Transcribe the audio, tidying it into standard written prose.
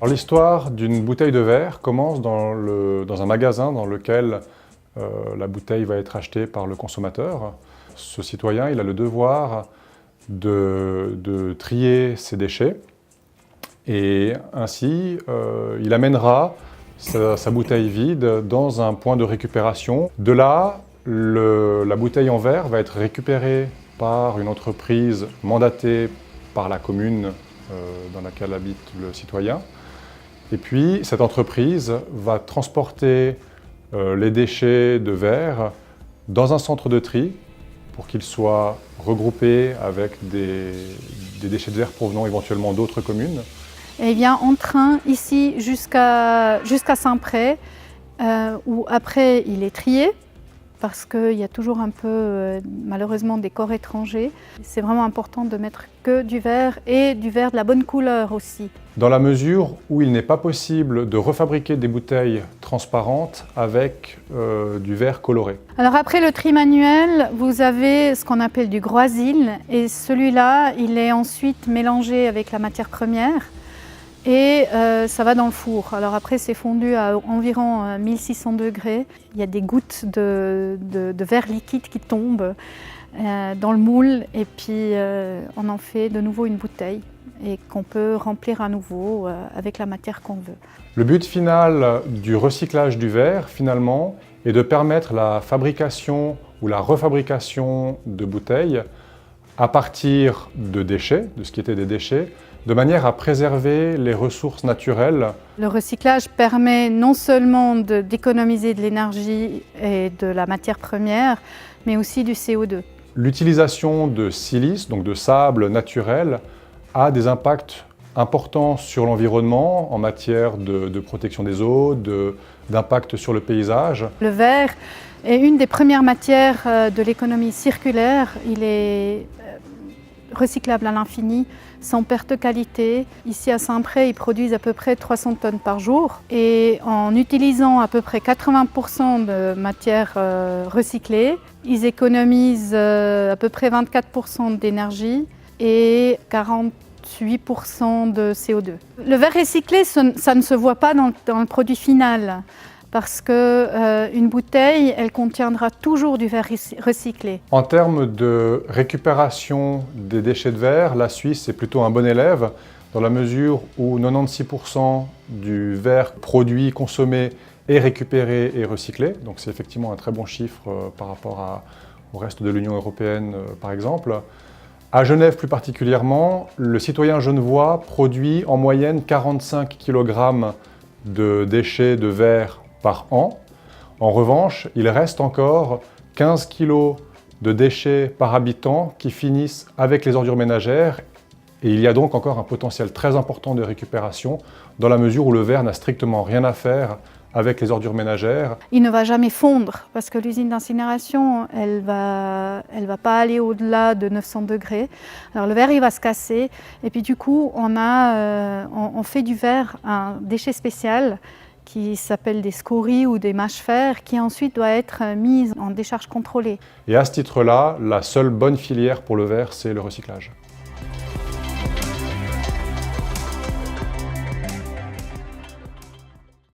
Alors, l'histoire d'une bouteille de verre commence dans un magasin dans lequel la bouteille va être achetée par le consommateur. Ce citoyen, il a le devoir de trier ses déchets et ainsi il amènera sa bouteille vide dans un point de récupération. De là, la bouteille en verre va être récupérée par une entreprise mandatée par la commune dans laquelle habite le citoyen. Et puis, cette entreprise va transporter les déchets de verre dans un centre de tri pour qu'ils soient regroupés avec des déchets de verre provenant éventuellement d'autres communes. Eh bien, en train, ici, jusqu'à Saint-Pré, où après, il est trié, parce qu'il y a toujours un peu, malheureusement, des corps étrangers. C'est vraiment important de mettre que du verre et du verre de la bonne couleur aussi. Dans la mesure où il n'est pas possible de refabriquer des bouteilles transparentes avec du verre coloré. Alors après le tri manuel, vous avez ce qu'on appelle du groisil, et celui-là, il est ensuite mélangé avec la matière première. Et ça va dans le four. Alors après, c'est fondu à environ 1600 degrés. Il y a des gouttes de verre liquide qui tombent dans le moule et puis on en fait de nouveau une bouteille et qu'on peut remplir à nouveau avec la matière qu'on veut. Le but final du recyclage du verre, finalement, est de permettre la fabrication ou la refabrication de bouteilles à partir de déchets, de ce qui était des déchets, de manière à préserver les ressources naturelles. Le recyclage permet non seulement d'économiser de l'énergie et de la matière première, mais aussi du CO2. L'utilisation de silice, donc de sable naturel, a des impacts importants sur l'environnement en matière de protection des eaux, d'impact sur le paysage. Le verre est une des premières matières de l'économie circulaire. Il est recyclable à l'infini, sans perte de qualité. Ici à Saint-Pré, ils produisent à peu près 300 tonnes par jour. Et en utilisant à peu près 80% de matière recyclée, ils économisent à peu près 24% d'énergie et 48% de CO2. Le verre recyclé, ça ne se voit pas dans le produit final. Parce qu'une bouteille, elle contiendra toujours du verre recyclé. En termes de récupération des déchets de verre, la Suisse est plutôt un bon élève dans la mesure où 96% du verre produit, consommé est récupéré et recyclé. Donc c'est effectivement un très bon chiffre par rapport au reste de l'Union européenne par exemple. À Genève plus particulièrement, le citoyen genevois produit en moyenne 45 kg de déchets de verre par an. En revanche, il reste encore 15 kg de déchets par habitant qui finissent avec les ordures ménagères et il y a donc encore un potentiel très important de récupération dans la mesure où le verre n'a strictement rien à faire avec les ordures ménagères. Il ne va jamais fondre parce que l'usine d'incinération, elle va pas aller au-delà de 900 degrés. Alors le verre, il va se casser et puis du coup, on fait du verre un déchet spécial qui s'appelle des scories ou des mâches-fer, qui ensuite doit être mise en décharge contrôlée. Et à ce titre-là, la seule bonne filière pour le verre, c'est le recyclage.